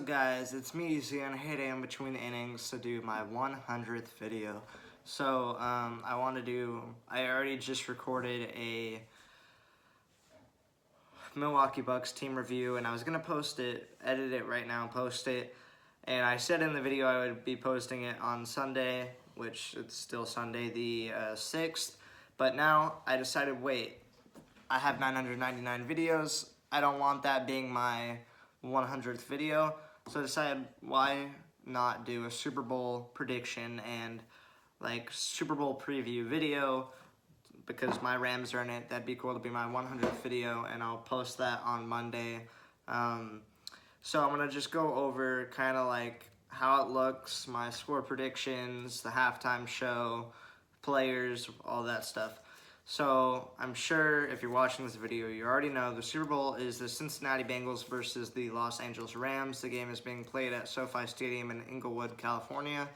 guys, it's me, Zion, hitting in between the innings to do my 100th video. So, I already just recorded a Milwaukee Bucks team review, and I was going to post it, edit it right now, post it. And I said in the video I would be posting it on Sunday, which it's still Sunday, the 6th. But now I decided, wait, I have 999 videos. I don't want that being my 100th video. So I decided, why not do a Super Bowl prediction and like Super Bowl preview video, because my Rams are in it. That'd be cool to be my 100th video, and I'll post that on Monday. So I'm gonna just go over kind of like how it looks, my score predictions, the halftime show, players, all that stuff. So I'm sure if you're watching this video, you already know the Super Bowl is the Cincinnati Bengals versus the Los Angeles Rams. The game is being played at SoFi Stadium in Inglewood, California.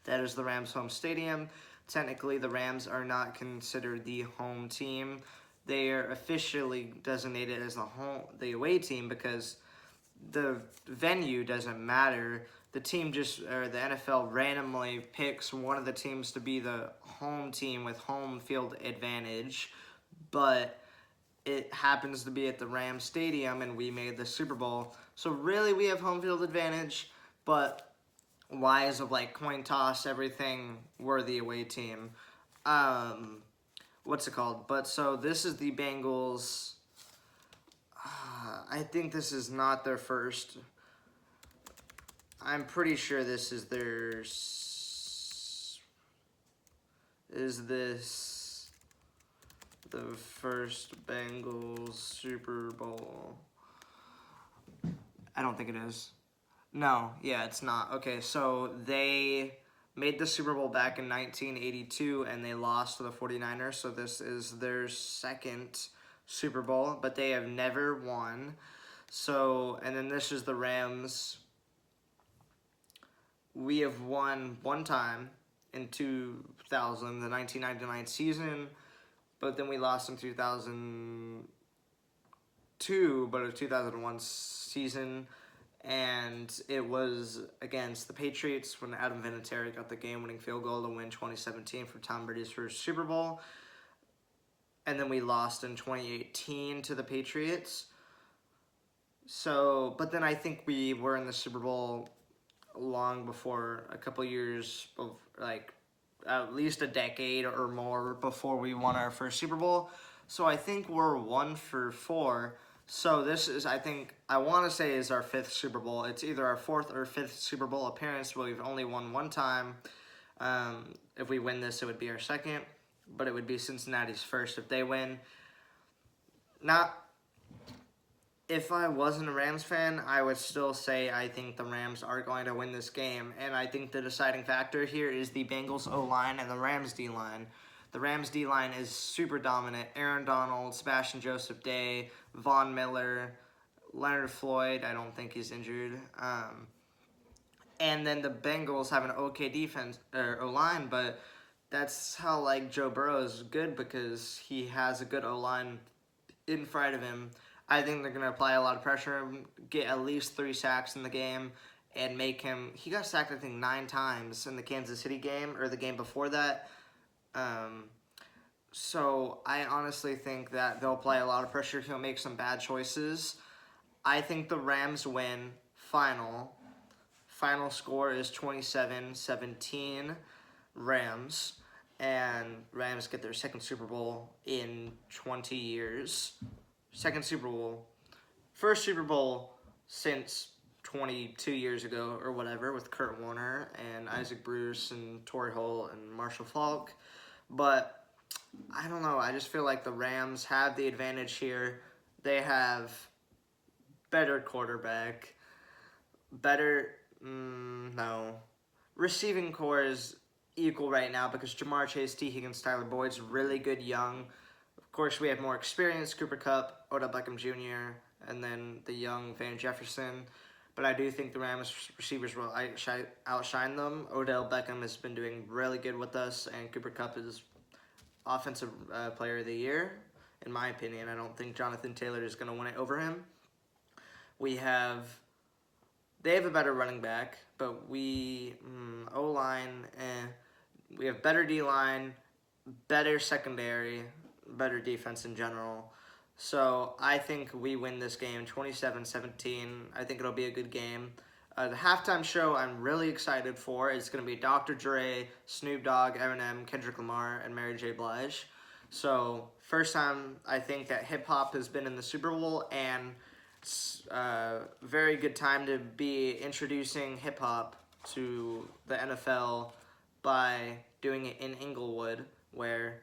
That is the Rams' home stadium. Technically, the Rams are not considered the home team. They are officially designated as the away team because the venue doesn't matter. The NFL randomly picks one of the teams to be the home team with home field advantage, but it happens to be at the Rams Stadium, and we made the Super Bowl. So really, we have home field advantage, but wise of like coin toss, everything, we're the away team. What's it called? But so this is the Bengals. I think this is not their first. I'm pretty sure this is their. Is this the first Bengals Super Bowl? I don't think it is. No, yeah, it's not. Okay, so they made the Super Bowl back in 1982, and they lost to the 49ers, so this is their second Super Bowl, but they have never won. So, and then this is the Rams. We have won one time in 2000, the 1999 season, but then we lost in 2002, but a 2001 season, and it was against the Patriots when Adam Vinatieri got the game-winning field goal to win 2017 for Tom Brady's first Super Bowl. And then we lost in 2018 to the Patriots. So, but then I think we were in the Super Bowl long before, a couple years, like at least a decade or more before we won our first Super Bowl. So I think we're 1-for-4. So this is, I want to say is our 5th Super Bowl. It's either our 4th or 5th Super Bowl appearance, but we've only won one time. If we win this, it would be our 2nd, but it would be Cincinnati's 1st if they win. If I wasn't a Rams fan, I would still say I think the Rams are going to win this game. And I think the deciding factor here is the Bengals O-line and the Rams D-line. The Rams D-line is super dominant. Aaron Donald, Sebastian Joseph Day, Von Miller, Leonard Floyd, I don't think he's injured. And then the Bengals have an okay defense, or O-line, but that's how like Joe Burrow is good, because he has a good O-line in front of him. I think they're going to apply a lot of pressure, get at least 3 sacks in the game, and make him. He got sacked, I think, 9 times in the Kansas City game, or the game before that. So I honestly think that they'll apply a lot of pressure. He'll make some bad choices. I think the Rams win final. Final score is 27-17 Rams. And Rams get their 2nd Super Bowl in 20 years. 2nd Super Bowl. 1st Super Bowl since 22 years ago or whatever, with Kurt Warner and Isaac Bruce and Torrey Holt and Marshall Faulk. But I don't know. I just feel like the Rams have the advantage here. They have better quarterback. No. Receiving core is equal right now because Jamar Chase, T. Higgins, Tyler Boyd's really good young. Of course, we have more experience, Cooper Kupp, Odell Beckham Jr., and then the young Van Jefferson. But I do think the Rams receivers will outshine them. Odell Beckham has been doing really good with us, and Cooper Kupp is Offensive Player of the Year, in my opinion. I don't think Jonathan Taylor is going to win it over him. We have they have a better running back, but we O-line, we have better D-line, better secondary, better defense in general. So I think we win this game 27-17. I think it'll be a good game. The halftime show I'm really excited for is going to be Dr. Dre, Snoop Dogg, Eminem, Kendrick Lamar, and Mary J. Blige. So first time I think that hip-hop has been in the Super Bowl, and it's a very good time to be introducing hip-hop to the NFL by doing it in Inglewood, where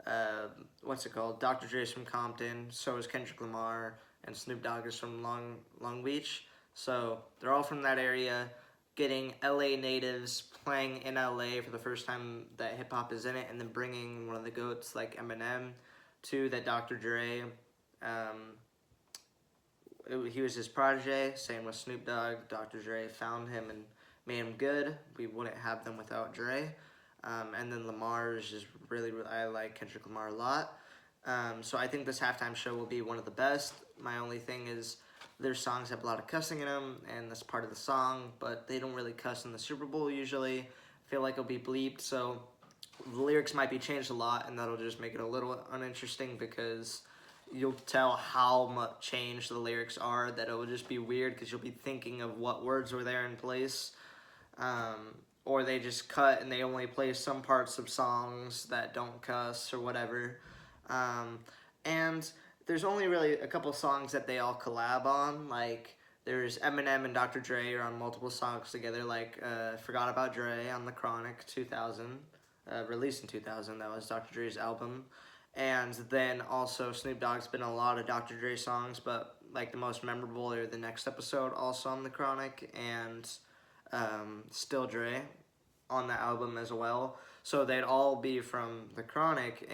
Dr. Dre's from Compton, so is Kendrick Lamar, and Snoop Dogg is from Long Beach. So they're all from that area, getting LA natives playing in LA for the first time that hip hop is in it, and then bringing one of the GOATs like Eminem to that Dr. Dre. He was his protege, same with Snoop Dogg. Dr. Dre found him and made him good. We wouldn't have them without Dre. And then Lamar is just really, I like Kendrick Lamar a lot. So I think this halftime show will be one of the best. My only thing is their songs have a lot of cussing in them, and that's part of the song, but they don't really cuss in the Super Bowl usually. I feel like it'll be bleeped, so the lyrics might be changed a lot, and that'll just make it a little uninteresting because you'll tell how much change the lyrics are, that it'll just be weird because you'll be thinking of what words were there in place. Or they just cut and they only play some parts of songs that don't cuss or whatever. And there's only really a couple songs that they all collab on. Like, there's Eminem and Dr. Dre are on multiple songs together, like Forgot About Dre on The Chronic 2000, released in 2000. That was Dr. Dre's album. And then also Snoop Dogg's been on a lot of Dr. Dre songs, but like the most memorable are the Next Episode, also on The Chronic, and Still Dre on the album as well. So they'd all be from The Chronic,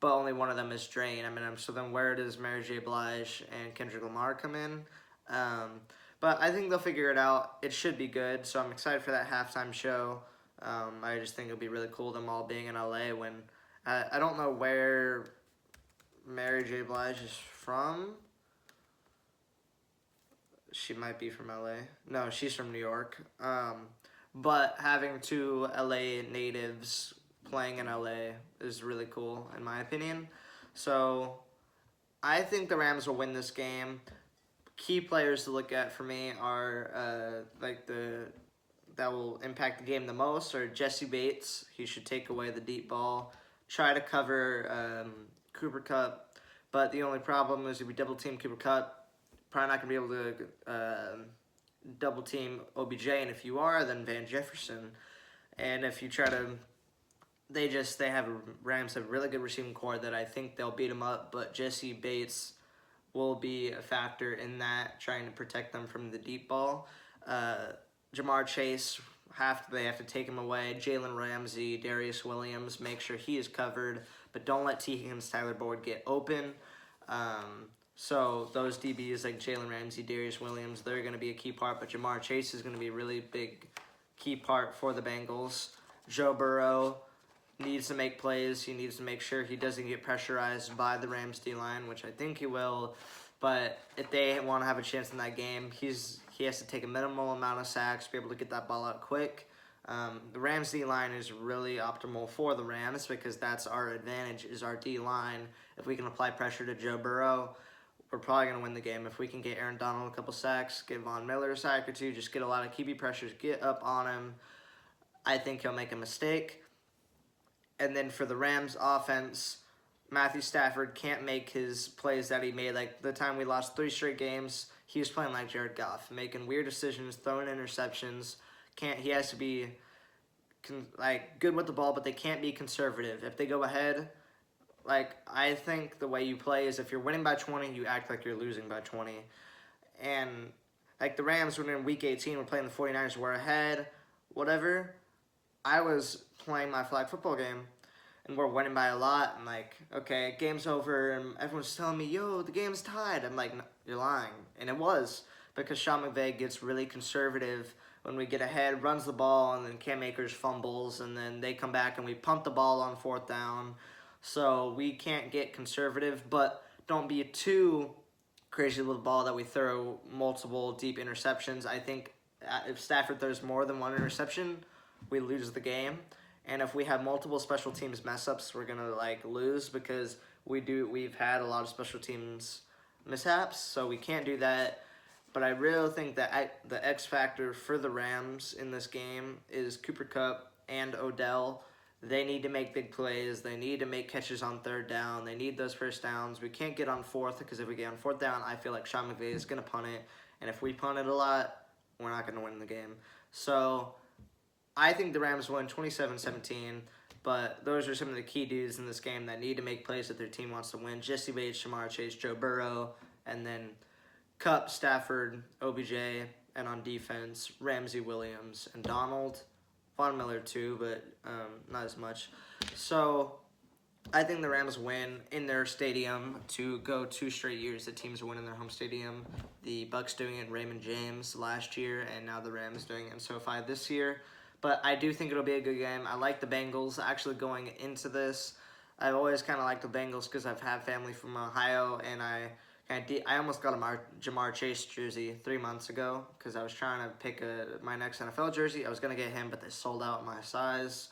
but only one of them is Dre and Eminem. So then where does Mary J. Blige and Kendrick Lamar come in? But I think they'll figure it out. It should be good, so I'm excited for that halftime show. I just think it'll be really cool, them all being in LA when... I don't know where Mary J. Blige is from. She might be from LA. No, she's from New York. But having two LA natives playing in LA is really cool, in my opinion. So I think the Rams will win this game. Key players to look at for me are that will impact the game the most are Jesse Bates. He should take away the deep ball. Try to cover Cooper Kupp, but the only problem is if we double team Cooper Kupp, probably not going to be able to double team OBJ, and if you are, then Van Jefferson. And if you try to, Rams have a really good receiving core that I think they'll beat them up, but Jesse Bates will be a factor in that, trying to protect them from the deep ball. Jamar Chase, they have to take him away. Jalen Ramsey, Darius Williams, make sure he is covered, but don't let T. Higgins, Tyler Boyd get open. So those DBs like Jalen Ramsey, Darius Williams, they're going to be a key part, but Jamar Chase is going to be a really big key part for the Bengals. Joe Burrow needs to make plays. He needs to make sure he doesn't get pressurized by the Rams D-line, which I think he will. But if they want to have a chance in that game, he has to take a minimal amount of sacks, be able to get that ball out quick. The Rams D-line is really optimal for the Rams because that's our advantage, is our D-line. If we can apply pressure to Joe Burrow, we're probably going to win the game. If we can get Aaron Donald a couple sacks, get Von Miller a sack or two, just get a lot of QB pressures, get up on him, I think he'll make a mistake. And then for the Rams offense, Matthew Stafford can't make his plays that he made. Like the time we lost 3 straight games, he was playing like Jared Goff, making weird decisions, throwing interceptions. He has to be good with the ball, but they can't be conservative. If they go ahead, I think the way you play is if you're winning by 20, you act like you're losing by 20. And the Rams, when in Week 18, we're playing the 49ers, we're ahead, whatever. I was playing my flag football game, and we're winning by a lot. I'm like, okay, game's over, and everyone's telling me, yo, the game's tied. I'm like, no, you're lying. And it was, because Sean McVay gets really conservative when we get ahead, runs the ball, and then Cam Akers fumbles, and then they come back and we punt the ball on 4th down. So we can't get conservative, but don't be too crazy with the ball that we throw multiple deep interceptions. I think if Stafford throws more than one interception, we lose the game. And if we have multiple special teams mess ups, we're gonna lose, because we've had a lot of special teams mishaps, so we can't do that. But I really think that the X factor for the Rams in this game is Cooper Kupp and Odell. They need to make big plays. They need to make catches on third down. They need those first downs. We can't get on fourth, because if we get on fourth down, I feel like Sean McVay is going to punt it. And if we punt it a lot, we're not going to win the game. So I think the Rams win 27-17. But those are some of the key dudes in this game that need to make plays that their team wants to win. Jesse Bates, Shamar Chase, Joe Burrow, and then Kupp, Stafford, OBJ, and on defense, Ramsey, Williams, and Donald. Von Miller too, but not as much. So I think the Rams win in their stadium to go 2 straight years that teams win in their home stadium. The Bucks doing it in Raymond James last year, and now the Rams doing it in SoFi this year. But I do think it'll be a good game. I like the Bengals actually going into this. I've always kind of liked the Bengals because I've had family from Ohio, and I almost got a Jamar Chase jersey 3 months ago because I was trying to pick my next NFL jersey. I was going to get him, but they sold out my size.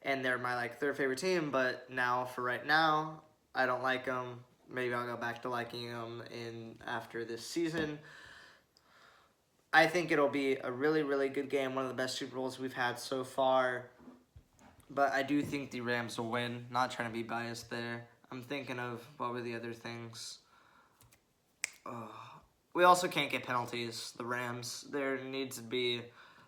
And they're my 3rd favorite team, but for right now, I don't like them. Maybe I'll go back to liking them after this season. I think it'll be a really, really good game, one of the best Super Bowls we've had so far. But I do think the Rams will win. Not trying to be biased there. I'm thinking of what were the other things. We also can't get penalties. The Rams, there needs to be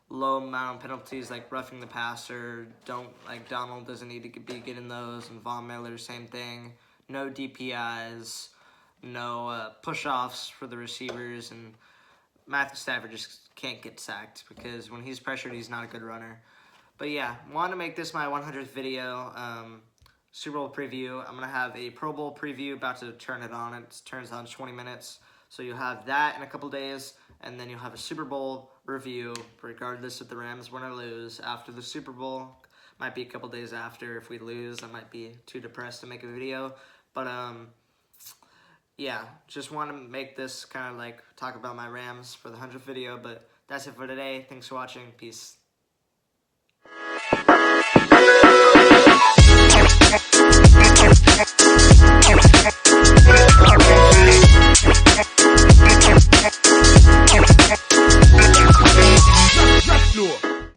low amount of penalties, like roughing the passer. Donald doesn't need to be getting those, and Von Miller, same thing. No DPIs, no push-offs for the receivers, and Matthew Stafford just can't get sacked because when he's pressured, he's not a good runner. But yeah, wanted to make this my 100th video. Super Bowl preview. I'm going to have a Pro Bowl preview, about to turn it on. It turns on in 20 minutes. So you'll have that in a couple days, and then you'll have a Super Bowl review, regardless if the Rams win or lose, after the Super Bowl. Might be a couple days after. If we lose, I might be too depressed to make a video. But, yeah, just want to make this kind of talk about my Rams for the 100th video. But that's it for today. Thanks for watching. Peace.